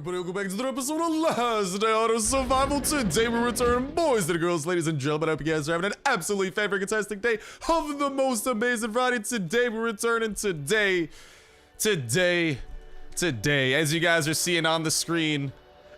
everybody, welcome back to the episode of Last Day on Survival. Today we return, boys and girls, ladies and gentlemen. I hope you guys are having an absolutely fantastic day of the most amazing Friday. Today we return, and today, as you guys are seeing on the screen,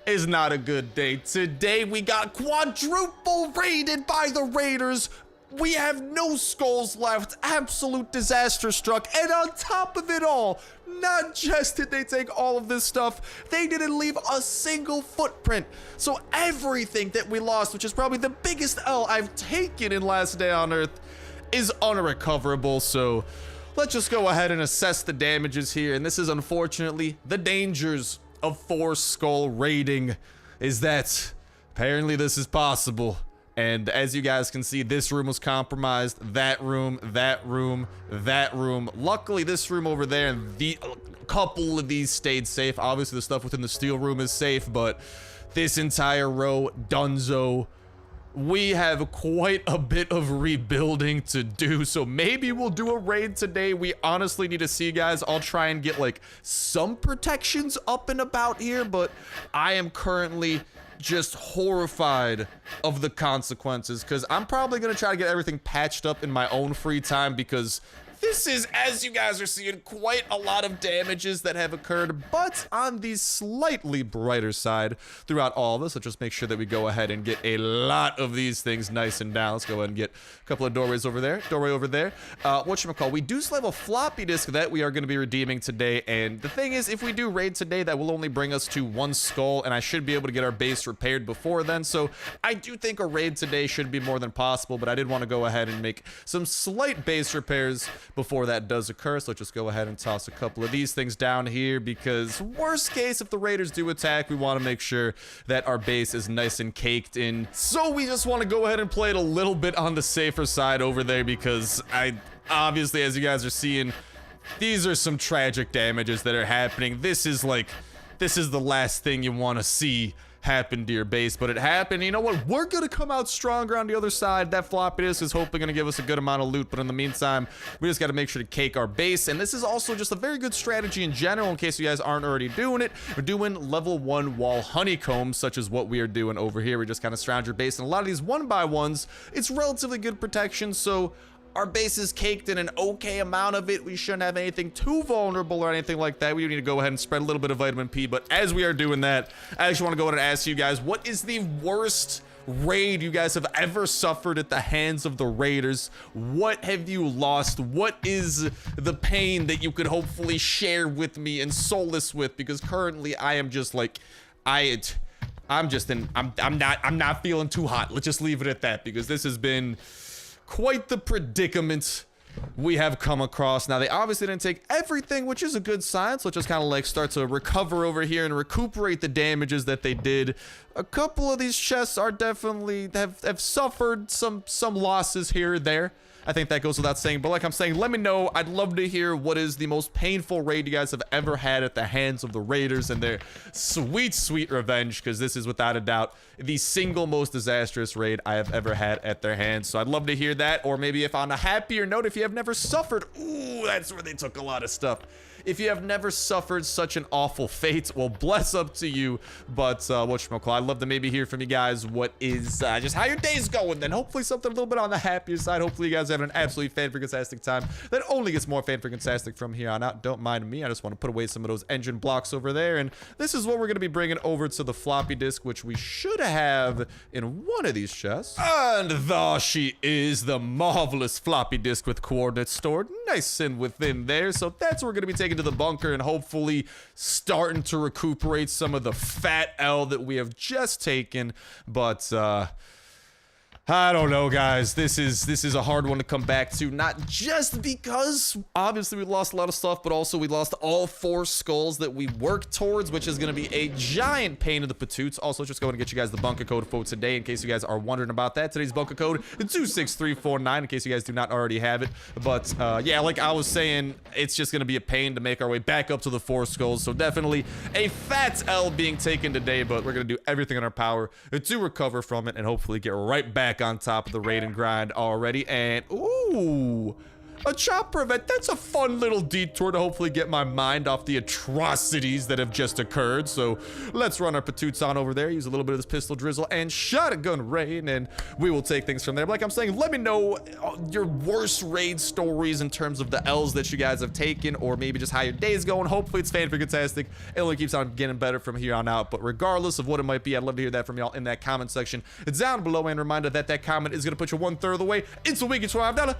is not a good day. Today we got quadruple raided by the raiders. We have no skulls left, absolute disaster struck, and on top of it all, not just did they take all of this stuff, they didn't leave a single footprint. So everything that we lost, which is probably the biggest L I've taken in Last Day on Earth, is unrecoverable. So let's just go ahead and assess the damages here, and this is unfortunately the dangers of 4-skull raiding, is that apparently this is possible. And as you guys can see, this room was compromised, that room, that room, that room. Luckily, this room over there and a couple of these stayed safe. Obviously, the stuff within the steel room is safe, but this entire row, dunzo. We have quite a bit of rebuilding to do, so maybe we'll do a raid today. We honestly need to see, guys. I'll try and get like some protections up and about here, but I am currently just horrified of the consequences, because I'm probably gonna try to get everything patched up in my own free time, because this is, as you guys are seeing, quite a lot of damages that have occurred, but on the slightly brighter side throughout all of this, let's just make sure that we go ahead and get a lot of these things nice and down. Let's go ahead and get a couple of doorways over there, doorway over there. Whatchamacall, we do still have a floppy disk that we are going to be redeeming today, and the thing is, if we do raid today, that will only bring us to 1 skull, and I should be able to get our base repaired before then, so I do think a raid today should be more than possible, but I did want to go ahead and make some slight base repairs before that does occur. So let's just go ahead and toss a couple of these things down here, because worst case, if the raiders do attack, we want to make sure that our base is nice and caked in. So we just want to go ahead and play it a little bit on the safer side over there, because obviously, as you guys are seeing, these are some tragic damages that are happening. This is the last thing you want to see happen to your base, but it happened. You know what? We're gonna come out stronger on the other side. That floppy disk is hopefully gonna give us a good amount of loot, but in the meantime, we just gotta make sure to cake our base. And this is also just a very good strategy in general, in case you guys aren't already doing it. We're doing level 1 wall honeycombs, such as what we are doing over here. We just kind of surround your base, and a lot of these 1x1s, it's relatively good protection, so our base is caked in an okay amount of it. We shouldn't have anything too vulnerable or anything like that. We need to go ahead and spread a little bit of vitamin P, but as we are doing that, I actually want to go ahead and ask you guys, what is the worst raid you guys have ever suffered at the hands of the raiders? What have you lost? What is the pain that you could hopefully share with me and solace with? Because currently I am just like, I'm not feeling too hot. Let's just leave it at that, because this has been quite the predicament we have come across. Now, they obviously didn't take everything, which is a good sign, so let's just kind of like start to recover over here and recuperate the damages that they did. A couple of these chests are definitely have suffered some losses here or there. I think that goes without saying, but like I'm saying, let me know. I'd love to hear what is the most painful raid you guys have ever had at the hands of the raiders and their sweet revenge, because this is without a doubt the single most disastrous raid I have ever had at their hands. So I'd love to hear that, or maybe if on a happier note, if you have never suffered, ooh, that's where they took a lot of stuff. If you have never suffered such an awful fate, well, bless up to you. But whatchamacall, I'd love to maybe hear from you guys what is just how your day's going, then hopefully something a little bit on the happier side. Hopefully you guys have an absolutely fan-freaking-tastic time that only gets more fan-freaking-tastic from here on out. Don't mind me, I just want to put away some of those engine blocks over there, and this is what we're going to be bringing over to the floppy disk, which we should have in one of these chests. And there she is, the marvelous floppy disk with coordinates stored nice and within there. So that's what we're going to be taking to the bunker, and hopefully starting to recuperate some of the fat L that we have just taken. But I don't know, guys. This is a hard one to come back to, not just because obviously we lost a lot of stuff, but also we lost all 4 skulls that we worked towards, which is going to be a giant pain in the patoots. Also, just go ahead and get you guys the bunker code for today, in case you guys are wondering about that. Today's bunker code is 26349, in case you guys do not already have it. But yeah, like I was saying, it's just going to be a pain to make our way back up to the 4 skulls. So definitely a fat L being taken today, but we're going to do everything in our power to recover from it and hopefully get right back on top of the raid and grind already. And ooh, A chopper event, that's a fun little detour to hopefully get my mind off the atrocities that have just occurred. So let's run our patoots on over there, use a little bit of this pistol drizzle and shotgun rain, and we will take things from there. But like I'm saying, let me know your worst raid stories in terms of the L's that you guys have taken, or maybe just how your day's going. Hopefully it's fan-freaking-tastic. It only keeps on getting better from here on out. But regardless of what it might be, I'd love to hear that from y'all in that comment section down below. And reminder that that comment is going to put you 1/3 of the way into a weekly $12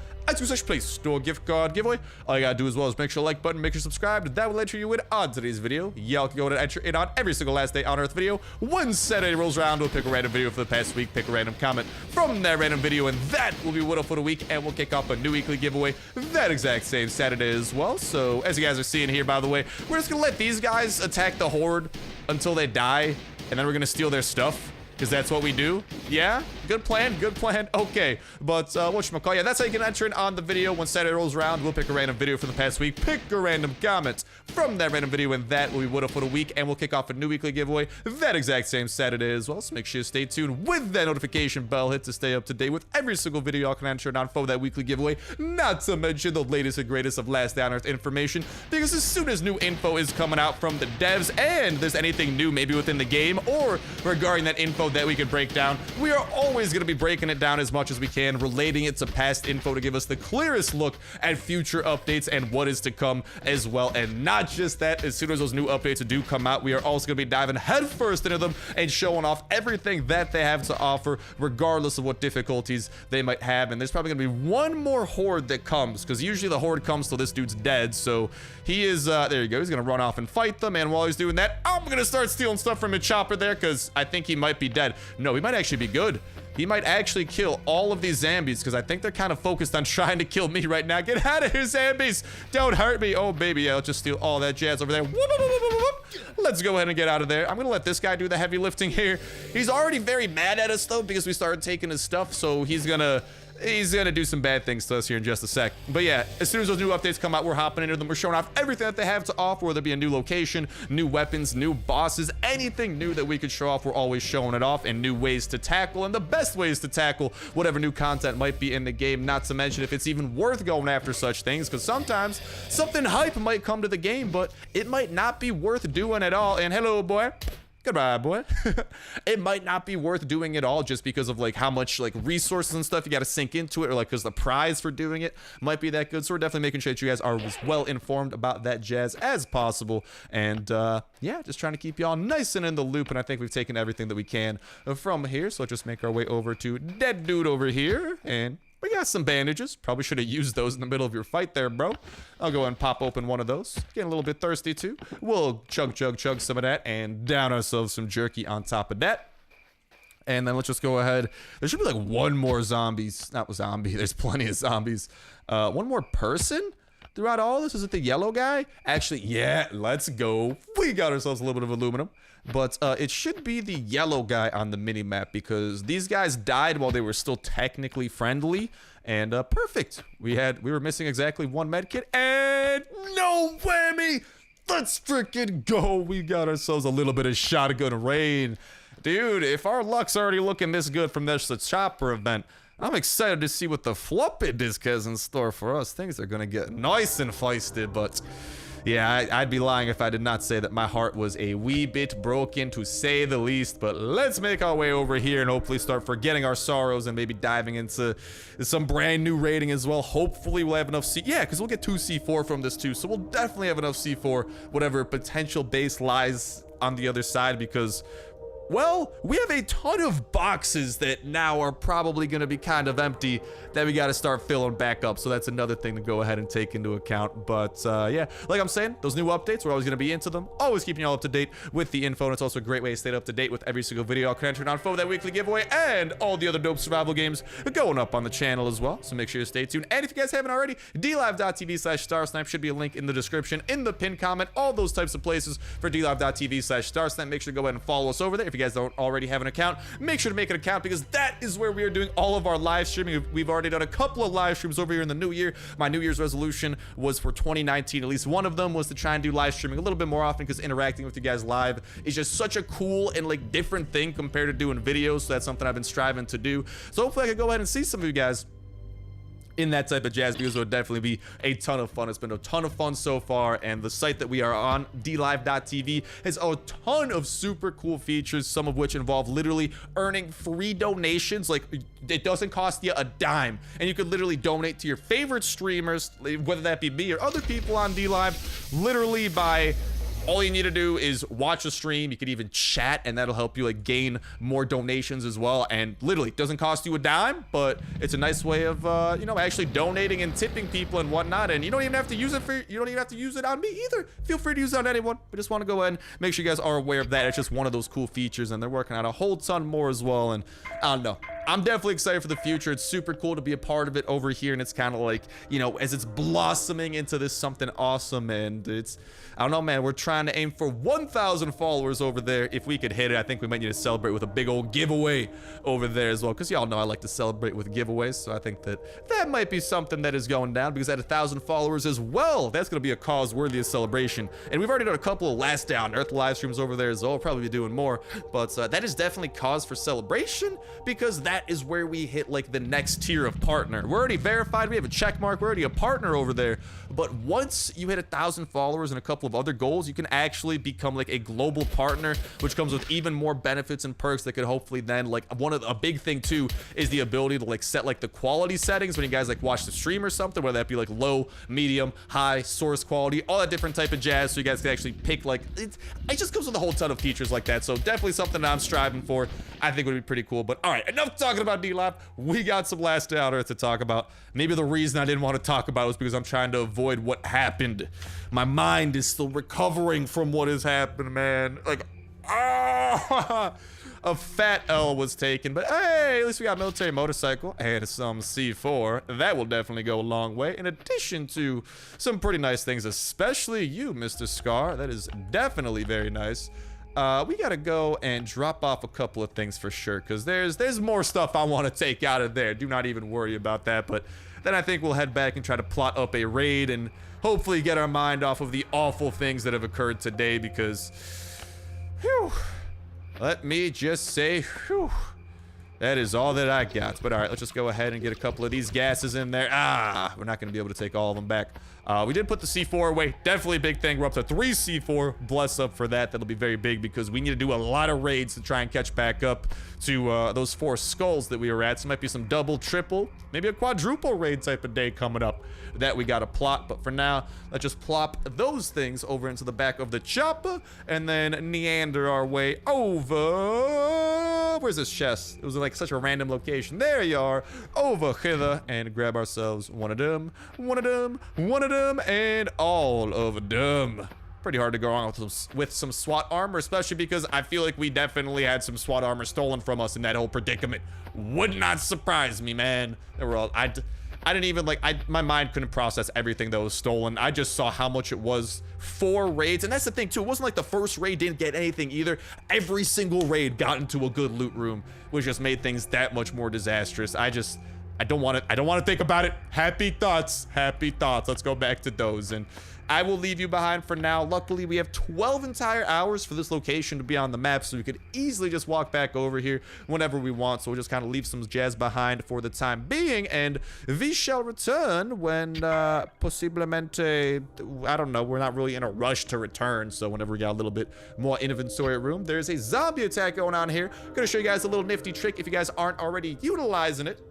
Play Store gift card giveaway. All you gotta do as well is make sure to like button, make sure subscribe. That will enter you in on today's video. Y'all can go and enter it on every single last day on Earth video. One Saturday rolls around, we'll pick a random video for the past week, pick a random comment from that random video, and that will be Widow for the week, and we'll kick off a new weekly giveaway that exact same Saturday as well. So as you guys are seeing here, by the way, we're just gonna let these guys attack the horde until they die, and then we're gonna steal their stuff, because that's what we do. Yeah, good plan, good plan. Okay, but whatchamacall, yeah, that's how you can enter it on the video. When Saturday rolls around, we'll pick a random video for the past week, pick a random comment from that random video, and that will be Widow for the week, and we'll kick off a new weekly giveaway that exact same Saturday as well. So make sure you stay tuned with that notification bell hit to stay up to date with every single video y'all can enter on for that weekly giveaway, not to mention the latest and greatest of Last Day on Earth information, because as soon as new info is coming out from the devs, and there's anything new maybe within the game or regarding that info that we could break down, we are always going to be breaking it down as much as we can, relating it to past info to give us the clearest look at future updates and what is to come as well. And not just that, as soon as those new updates do come out, we are also going to be diving headfirst into them and showing off everything that they have to offer, regardless of what difficulties they might have. And there's probably going to be one more horde that comes, because usually the horde comes till this dude's dead. So he is, there you go, he's going to run off and fight them. And while he's doing that, I'm going to start stealing stuff from a chopper there, because I think he might be dead. No, he might actually be good. He might actually kill all of these zombies, because I think they're kind of focused on trying to kill me right now. Get out of here, zombies. Don't hurt me. Oh, baby. Yeah, let's just steal all that jazz over there. Whoop, whoop, whoop, whoop, whoop. Let's go ahead and get out of there. I'm going to let this guy do the heavy lifting here. He's already very mad at us, though, because we started taking his stuff. So he's gonna do some bad things to us here in just a sec. But yeah, as soon as those new updates come out, we're hopping into them. We're showing off everything that they have to offer, whether it be a new location, new weapons, new bosses, anything new that we could show off, we're always showing it off, and new ways to tackle, and the best ways to tackle whatever new content might be in the game, not to mention if it's even worth going after such things, because sometimes something hype might come to the game, but it might not be worth doing at all. And hello, boy. Goodbye, boy. It might not be worth doing it all, just because of like how much like resources and stuff you got to sink into it, or like because the prize for doing it might be that good. So we're definitely making sure that you guys are as well informed about that jazz as possible. And yeah, just trying to keep y'all nice and in the loop. And I think we've taken everything that we can from here. So let's just make our way over to dead dude over here, and we got some bandages. Probably should have used those in the middle of your fight there, bro. I'll go ahead and pop open one of those. Getting a little bit thirsty, too. We'll chug some of that and down ourselves some jerky on top of that. And then let's just go ahead. There should be like one more zombies. Not zombie. There's plenty of zombies. One more person throughout all this. Is it the yellow guy? Actually, yeah, let's go. We got ourselves a little bit of aluminum. But it should be the yellow guy on the mini-map, because these guys died while they were still technically friendly. And perfect. We were missing exactly one medkit, and no whammy. Let's freaking go. We got ourselves a little bit of shotgun rain. Dude, if our luck's already looking this good from this chopper event, I'm excited to see what the Fluppy Disc has in store for us. Things are gonna get nice and feisty, but yeah, I'd be lying if I did not say that my heart was a wee bit broken, to say the least. But let's make our way over here and hopefully start forgetting our sorrows and maybe diving into some brand new raiding as well. Hopefully we'll have enough yeah, because we'll get 2 C4 from this too. So we'll definitely have enough C4, whatever potential base lies on the other side, because well, we have a ton of boxes that now are probably going to be kind of empty that we got to start filling back up. So that's another thing to go ahead and take into account. But yeah, like I'm saying, those new updates, we're always going to be into them. Always keeping y'all up to date with the info. And it's also a great way to stay up to date with every single video I'll enter on for that weekly giveaway and all the other dope survival games going up on the channel as well. So make sure you stay tuned. And if you guys haven't already, dlive.tv/Starsnipe should be a link in the description, in the pinned comment, all those types of places for dlive.tv/Starsnipe. Make sure to go ahead and follow us over there. If you guys don't already have an account, make sure to make an account, because that is where we are doing all of our live streaming. We've already done a couple of live streams over here in the new year. My New Year's resolution was for 2019, at least one of them was to try and do live streaming a little bit more often, because interacting with you guys live is just such a cool and like different thing compared to doing videos. So that's something I've been striving to do. So hopefully I can go ahead and see some of you guys in that type of jazz, because it would definitely be a ton of fun. It's been a ton of fun so far, and the site that we are on, dlive.tv, has a ton of super cool features, some of which involve literally earning free donations. Like, it doesn't cost you a dime, and you could literally donate to your favorite streamers, whether that be me or other people on DLive, literally by... all you need to do is watch a stream. You could even chat, and that'll help you like gain more donations as well. And literally, it doesn't cost you a dime, but it's a nice way of you know, actually donating and tipping people and whatnot. And you don't even have to use it on me either. Feel free to use it on anyone. I just want to go ahead and make sure you guys are aware of that. It's just one of those cool features, and they're working on a whole ton more as well. And I don't know, I'm definitely excited for the future. It's super cool to be a part of it over here, and it's kind of like, you know, as it's blossoming into this something awesome. And it's, I don't know, man, we're trying to aim for 1,000 followers over there. If we could hit it, I think we might need to celebrate with a big old giveaway over there as well, because y'all know I like to celebrate with giveaways. So I think that that might be something that is going down, because at 1,000 followers as well, that's going to be a cause worthy of celebration. And we've already done a couple of Last Day on Earth live streams over there as well. We'll probably be doing more, but that is definitely cause for celebration, because that is where we hit like the next tier of partner. We're already verified, we have a check mark, we're already a partner over there. But once you hit 1,000 followers and a couple of other goals, you can actually become like a global partner, which comes with even more benefits and perks that could hopefully then, like, a big thing too is the ability to like set like the quality settings when you guys like watch the stream or something, whether that be like low, medium, high, source quality, all that different type of jazz, so you guys can actually pick like, it just comes with a whole ton of features like that. So definitely something that I'm striving for. I think would be pretty cool. But all right, enough talking about DLive. We got some Last Day on Earth to talk about. Maybe the reason I didn't want to talk about it was because I'm trying to avoid what happened. My mind is still recovering from what has happened, man. Like, a fat L was taken, but hey, at least we got a military motorcycle and some C4. That will definitely go a long way, in addition to some pretty nice things, especially you, Mr. Scar. That is definitely very nice. We gotta go and drop off a couple of things for sure, because there's more stuff I want to take out of there. Do not even worry about that. But then I think we'll head back and try to plot up a raid and hopefully get our mind off of the awful things that have occurred today, because whew, let me just say, whew, that is all that I got. But all right, let's just go ahead and get a couple of these gases in there. We're not going to be able to take all of them back. We did put the C4 away. Definitely a big thing. We're up to 3 C4. Bless up for that. That'll be very big, because we need to do a lot of raids to try and catch back up to those 4 skulls that we were at. So it might be some double, triple, maybe a quadruple raid type of day coming up that we got to plot. But for now, let's just plop those things over into the back of the chopper and then neander our way over. Where's this chest? It was like such a random location. There you are. Over hither and grab ourselves one of them, and all of them. Pretty hard to go wrong with some SWAT armor, especially because I feel like we definitely had some SWAT armor stolen from us in that whole predicament. Would not surprise me, man. They were all, I didn't even like, my mind couldn't process everything that was stolen. I just saw how much it was. 4 raids, and that's the thing too. It wasn't like the first raid didn't get anything either. Every single raid got into a good loot room, which just made things that much more disastrous. I don't want to think about it. Happy thoughts. Let's go back to those, and I will leave you behind for now. Luckily, we have 12 entire hours for this location to be on the map, so we could easily just walk back over here whenever we want. So we'll just kind of leave some jazz behind for the time being, and we shall return when posiblemente, I don't know, we're not really in a rush to return. So whenever we got a little bit more inventory room, there's a zombie attack going on here. Gonna show you guys a little nifty trick if you guys aren't already utilizing it.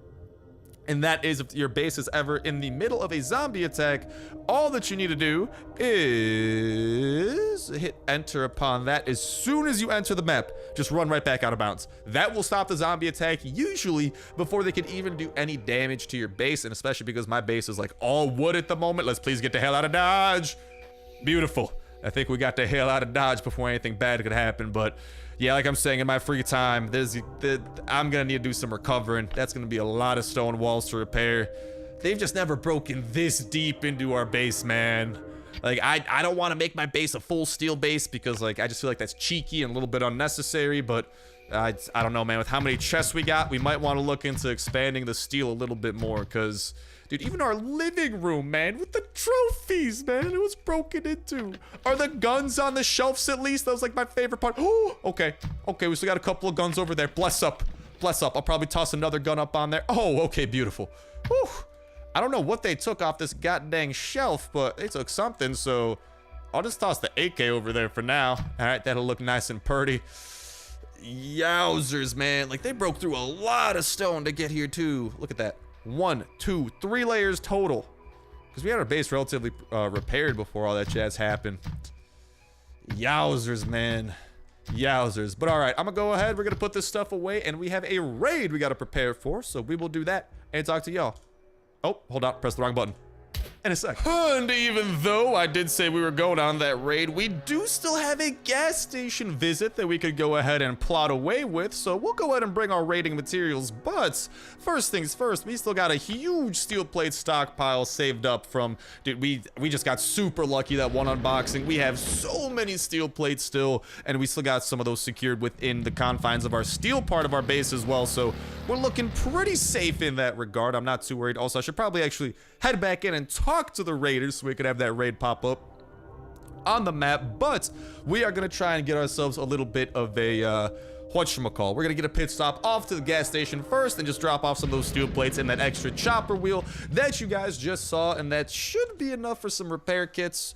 And that is, if your base is ever in the middle of a zombie attack, all that you need to do is hit enter upon that. As soon as you enter the map, just run right back out of bounds. That will stop the zombie attack, usually before they can even do any damage to your base. And especially because my base is like all wood at the moment. Let's please get the hell out of Dodge. Beautiful. I think we got the hell out of Dodge before anything bad could happen. But yeah, like I'm saying, in my free time, I'm gonna need to do some recovering. That's gonna be a lot of stone walls to repair. They've just never broken this deep into our base, man. Like, I don't want to make my base a full steel base, because like I just feel like that's cheeky and a little bit unnecessary. But I don't know, man. With how many chests we got, we might want to look into expanding the steel a little bit more, because dude, even our living room, man, with the trophies, man, it was broken into. Are the guns on the shelves at least? That was like my favorite part. Oh, okay, we still got a couple of guns over there. Bless up. I'll probably toss another gun up on there. Oh, okay, beautiful. Whew. I don't know what they took off this goddamn shelf, but they took something, so I'll just toss the AK over there for now. All right, that'll look nice and pretty. Yowzers, man. Like, they broke through a lot of stone to get here, too. Look at that. 1, 2, 3 layers total. Because we had our base relatively repaired before all that jazz happened. Yowzers, man. Yowzers. But all right, I'm going to go ahead. We're going to put this stuff away, and we have a raid we got to prepare for, so we will do that and talk to y'all. Oh, hold on. Press the wrong button. In a sec. And even though I did say we were going on that raid, we do still have a gas station visit that we could go ahead and plot away with, so we'll go ahead and bring our raiding materials. But first things first, we still got a huge steel plate stockpile saved up from, dude, we just got super lucky that one unboxing. We have so many steel plates still, and we still got some of those secured within the confines of our steel part of our base as well, so we're looking pretty safe in that regard. I'm not too worried. Also, I should probably actually head back in and talk to the raiders so we could have that raid pop up on the map, but we are going to try and get ourselves a little bit of a whatchamacall. We're gonna get a pit stop off to the gas station first and just drop off some of those steel plates and that extra chopper wheel that you guys just saw, and that should be enough for some repair kits.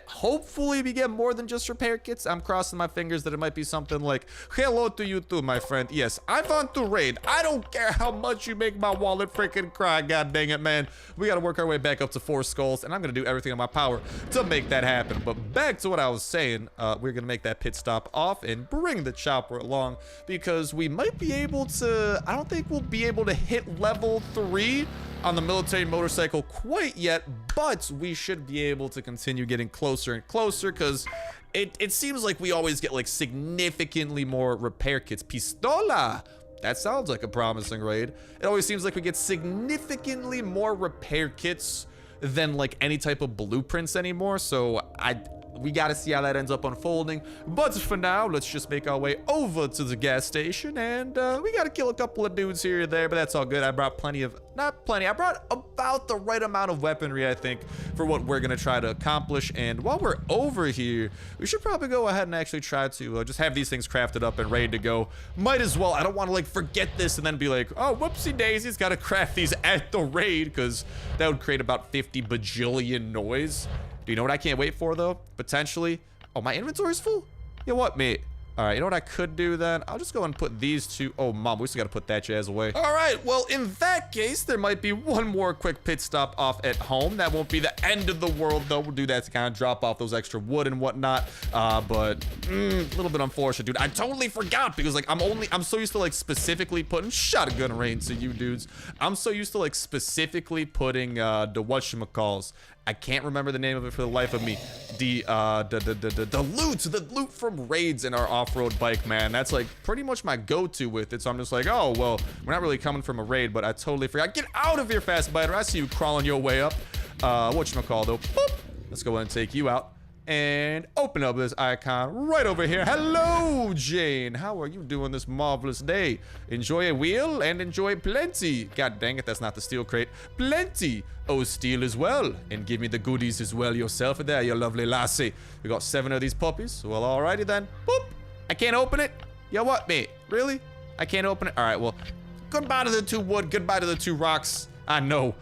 Hopefully we get more than just repair kits. I'm crossing my fingers that it might be something like, hello to you too, my friend. Yes, I want to raid. I don't care how much you make my wallet freaking cry. God dang it, man. We gotta work our way back up to 4 skulls, and I'm gonna do everything in my power to make that happen. But back to what I was saying, we're gonna make that pit stop off and bring the chopper along, because we might be able to, I don't think we'll be able to hit level 3 on the military motorcycle quite yet, but we should be able to continue getting closer and closer, because it seems like we always get like significantly more repair kits. Pistola! That sounds like a promising raid. It always seems like we get significantly more repair kits than like any type of blueprints anymore, so we gotta see how that ends up unfolding. But for now, let's just make our way over to the gas station, and we gotta kill a couple of dudes here or there, but that's all good. I brought plenty of, not plenty, I brought about the right amount of weaponry, I think, for what we're gonna try to accomplish. And while we're over here, we should probably go ahead and actually try to just have these things crafted up and ready to go. Might as well. I don't want to like forget this and then be like, oh, whoopsie daisies, gotta craft these at the raid, because that would create about 50 bajillion noise. Do you know what I can't wait for, though? Potentially. Oh, my inventory's full? You know what, mate? All right, you know what I could do then? I'll just go and put these two. Oh, mom, we still got to put that jazz away. All right, well, in that case, there might be one more quick pit stop off at home. That won't be the end of the world, though. We'll do that to kind of drop off those extra wood and whatnot. But a little bit unfortunate, dude. I totally forgot, because like I'm so used to like specifically putting shotgun range to you dudes. I'm so used to like specifically putting the whatchamacalls. I can't remember the name of it for the life of me. The loot from raids in our off-road bike, man. That's like pretty much my go-to with it. So I'm just like, oh, well, we're not really coming from a raid, but I totally forgot. Get out of here, fast biter. I see you crawling your way up. Whatchamacall, though. Boop. Let's go ahead and take you out. And open up this icon right over here. Hello, Jane. How are you doing this marvelous day? Enjoy a wheel and enjoy plenty. God dang it, that's not the steel crate. Plenty. Oh, steel as well. And give me the goodies as well yourself there, you lovely lassie. We got 7 of these puppies. Well, alrighty then. Boop. I can't open it. Yo, what, mate? Really? I can't open it? All right, well, goodbye to the 2 wood. Goodbye to the 2 rocks. I know,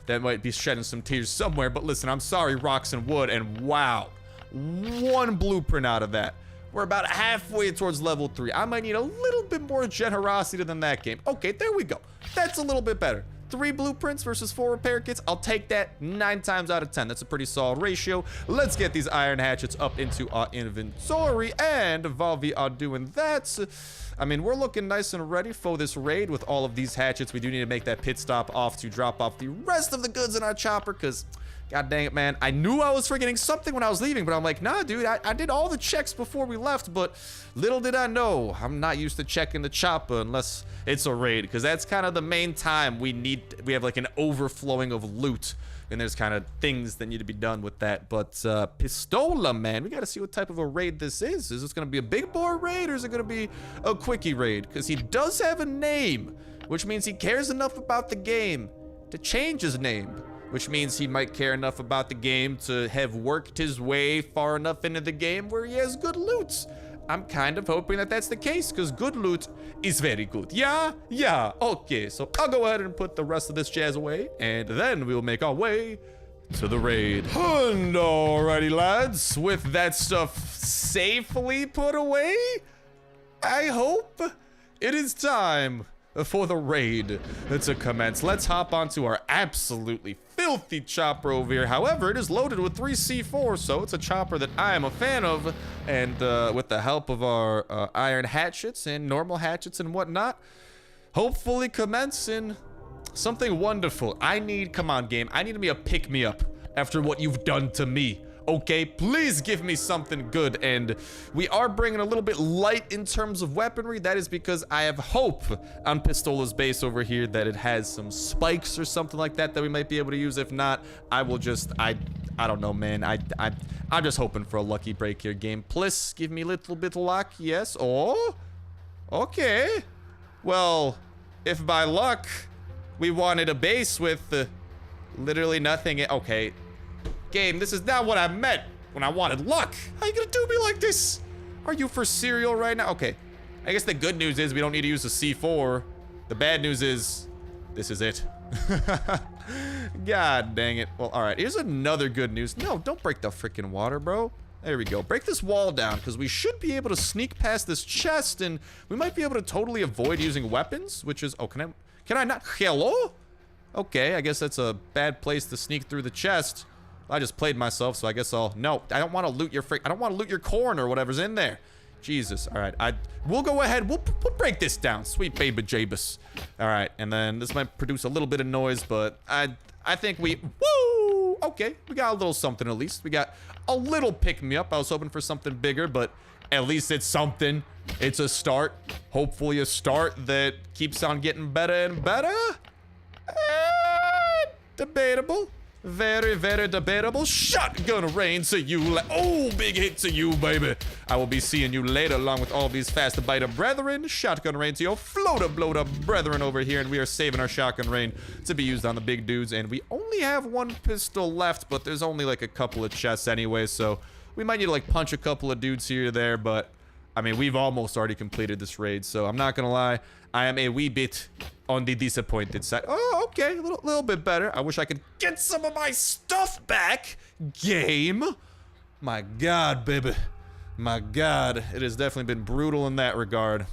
that might be shedding some tears somewhere, but listen, I'm sorry, rocks and wood, and wow, 1 blueprint out of that. We're about halfway towards level 3. I might need a little bit more generosity than that game. Okay, there we go. That's a little bit better. 3 blueprints versus 4 repair kits. I'll take that 9 times out of 10. That's a pretty solid ratio. Let's get these iron hatchets up into our inventory, and while we are doing that, I mean, we're looking nice and ready for this raid with all of these hatchets. We do need to make that pit stop off to drop off the rest of the goods in our chopper, because god dang it, man, I knew I was forgetting something when I was leaving, but I'm like, nah, dude, I did all the checks before we left, but little did I know, I'm not used to checking the chopper unless it's a raid, because that's kind of the main time we have like an overflowing of loot, and there's kind of things that need to be done with that. But Pistola, man, we got to see what type of a raid this is. Is this going to be a big boy raid, or is it going to be a quickie raid? Because he does have a name, which means he cares enough about the game to change his name, which means he might care enough about the game to have worked his way far enough into the game where he has good loot. I'm kind of hoping that that's the case, because good loot is very good. Yeah? Yeah. Okay, so I'll go ahead and put the rest of this jazz away, and then we'll make our way to the raid. And alrighty, lads, with that stuff safely put away, I hope it is time for the raid to commence. Let's hop onto our absolutely filthy chopper over here. However, it is loaded with 3 C4, so it's a chopper that I am a fan of. And with the help of our iron hatchets and normal hatchets and whatnot, hopefully commence in something wonderful. Come on, game. I need me a pick-me-up after what you've done to me. Okay, please give me something good. And we are bringing a little bit light in terms of weaponry. That is because I have hope on Pistola's base over here that it has some spikes or something like that we might be able to use. If not, I will just, I don't know, man. I'm just hoping for a lucky break here, game. Please give me a little bit of luck. Yes. Oh, okay. Well, if by luck we wanted a base with literally nothing. Okay. Game, this is not what I meant when I wanted luck. How you gonna do me like this? Are you for cereal right now? Okay, I guess the good news is we don't need to use a C4. The bad news is this is it. God dang it. Well, all right, here's another good news. No, don't break the freaking water, bro. There we go. Break this wall down, because we should be able to sneak past this chest, and we might be able to totally avoid using weapons, which is, oh, can I not? Hello? Okay, I guess that's a bad place to sneak through the chest. I just played myself, so I guess no, I don't want to loot your I don't want to loot your corn or whatever's in there. Jesus. All right, we'll go ahead. We'll break this down. Sweet baby Jabus. All right, and then this might produce a little bit of noise, but I think woo! Okay, we got a little something at least. We got a little pick-me-up. I was hoping for something bigger, but at least it's something. It's a start. Hopefully a start that keeps on getting better and better. Debatable. Very, very debatable. Shotgun rain to you. Oh, big hit to you, baby. I will be seeing you later along with all these fast biter brethren. Shotgun rain to your bloater brethren over here. And we are saving our shotgun rain to be used on the big dudes. And we only have 1 pistol left, but there's only like a couple of chests anyway. So we might need to like punch a couple of dudes here or there. But I mean, we've almost already completed this raid. So I'm not going to lie. I am a wee bit on the disappointed side. Oh, okay. A little bit better. I wish I could get some of my stuff back. Game. My God, baby. My God. It has definitely been brutal in that regard.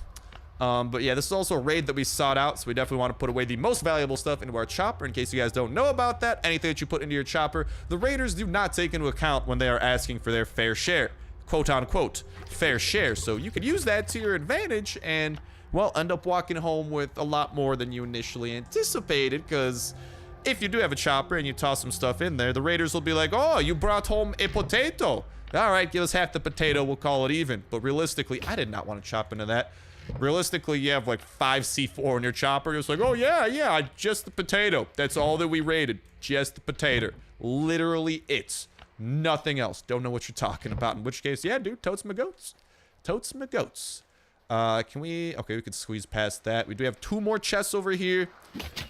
But yeah, this is also a raid that we sought out, so we definitely want to put away the most valuable stuff into our chopper. In case you guys don't know about that, anything that you put into your chopper, the raiders do not take into account when they are asking for their fair share. Quote unquote, fair share. So you could use that to your advantage and, well, end up walking home with a lot more than you initially anticipated, because if you do have a chopper and you toss some stuff in there, the raiders will be like, oh, you brought home a potato. All right, give us half the potato, we'll call it even. But realistically, I did not want to chop into that. Realistically, you have like 5 C4 in your chopper. It's like, oh, yeah, just the potato. That's all that we raided. Just the potato. Literally it. Nothing else. Don't know what you're talking about. In which case, yeah, dude, totes my goats. Totes my goats. Can we... Okay, we could squeeze past that. We do have 2 more chests over here.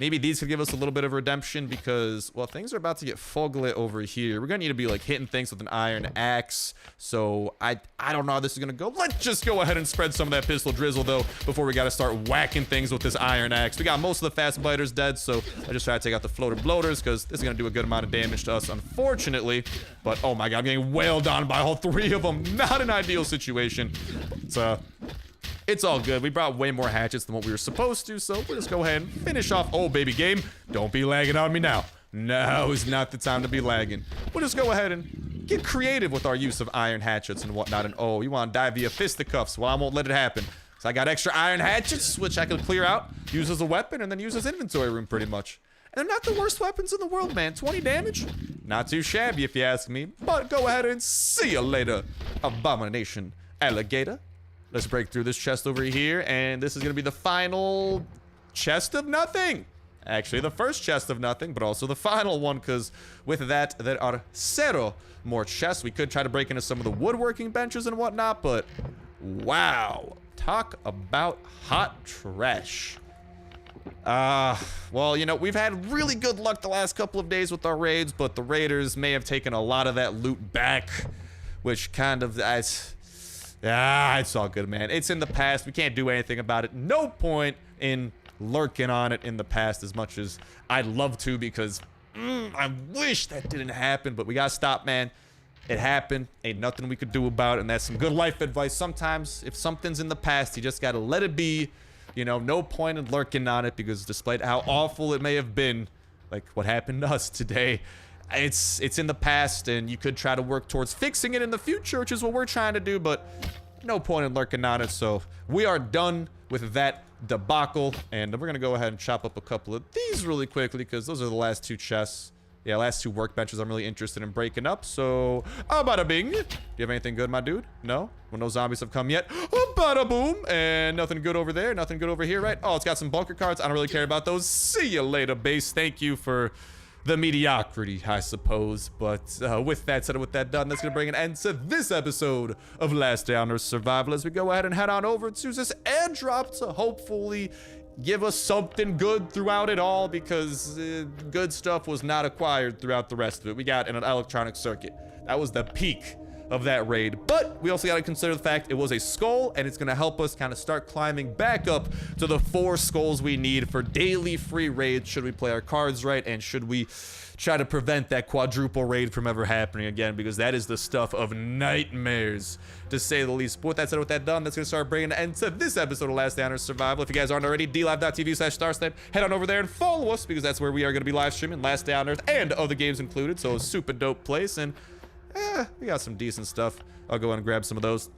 Maybe these could give us a little bit of redemption because, well, things are about to get foglit over here. We're gonna need to be, like, hitting things with an iron axe. So, I don't know how this is gonna go. Let's just go ahead and spread some of that pistol drizzle, though, before we gotta start whacking things with this iron axe. We got most of the fast biters dead, so I just try to take out the floater bloaters because this is gonna do a good amount of damage to us, unfortunately. But, oh my God, I'm getting wailed on by all 3 of them. Not an ideal situation. But, it's all good. We brought way more hatchets than what we were supposed to, so we'll just go ahead and finish off. Oh, baby game. Don't be lagging on me now. No, it's not the time to be lagging. We'll just go ahead and get creative with our use of iron hatchets and whatnot. And oh, you want to die via fisticuffs? Well, I won't let it happen. So I got extra iron hatchets, which I can clear out, use as a weapon, and then use as inventory room pretty much. And they're not the worst weapons in the world, man. 20 damage? Not too shabby if you ask me. But go ahead and see you later, abomination alligator. Let's break through this chest over here, and this is going to be the final chest of nothing. Actually, the first chest of nothing, but also the final one, because with that, there are 0 more chests. We could try to break into some of the woodworking benches and whatnot, but wow. Talk about hot trash. Well, you know, we've had really good luck the last couple of days with our raids, but the raiders may have taken a lot of that loot back, which kind of... Ah, it's all good, man. It's in the past. We can't do anything about it. No point in lurking on it in the past as much as I'd love to, because I wish that didn't happen, but we gotta stop, man. It happened. Ain't nothing we could do about it, and that's some good life advice. Sometimes, if something's in the past, you just gotta let it be. You know, no point in lurking on it, because despite how awful it may have been, like what happened to us today, it's in the past, and you could try to work towards fixing it in the future, which is what we're trying to do, but no point in lurking on it. So we are done with that debacle, and we're gonna go ahead and chop up a couple of these really quickly, because those are the last two chests. Yeah, last two workbenches I'm really interested in breaking up. So, bada bing. Do you have anything good, my dude? No? Well, no zombies have come yet. Bada boom. And nothing good over there. Nothing good over here, right? Oh, it's got some bunker cards. I don't really care about those. See you later, base. Thank you for the mediocrity, I suppose. But with that said and with that done, that's going to bring an end to this episode of Last Day on Earth Survival, as we go ahead and head on over to this airdrop to hopefully give us something good throughout it all, because good stuff was not acquired throughout the rest of it. We got an electronic circuit. That was the peak of that raid, but we also got to consider the fact it was a skull, and it's going to help us kind of start climbing back up to the 4 skulls we need for daily free raids, should we play our cards right, and should we try to prevent that quadruple raid from ever happening again, because that is the stuff of nightmares, to say the least. But with that said, with that done, that's going to start bringing an end to this episode of Last Day on Earth Survival. If you guys aren't already, dlive.tv/Starsnipe, head on over there and follow us, because that's where we are going to be live streaming Last Day on Earth and other games included. So a super dope place, and we got some decent stuff. I'll go and grab some of those.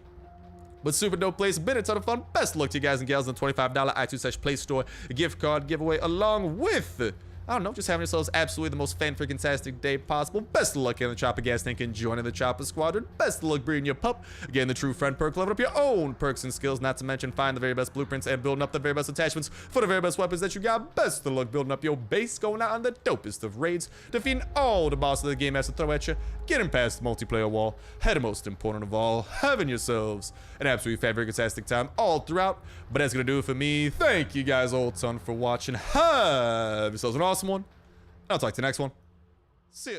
But super dope place, been a ton of fun. Best of luck to you guys and gals on the $25 iTunes/Play Store gift card giveaway, along with, I don't know, just having yourselves absolutely the most fan-freaking-tastic day possible. Best of luck in the Chopper Gas Tank and joining the Chopper Squadron. Best of luck breeding your pup, getting the true friend perk, leveling up your own perks and skills, not to mention find the very best blueprints and building up the very best attachments for the very best weapons that you got. Best of luck building up your base, going out on the dopest of raids, defeating all the bosses the game has to throw at you, getting past the multiplayer wall, and most important of all, having yourselves an absolutely fan-freaking-tastic time all throughout. But that's gonna do it for me. Thank you guys all a ton for watching. Have yourselves an awesome one. I'll talk to you next one. See ya.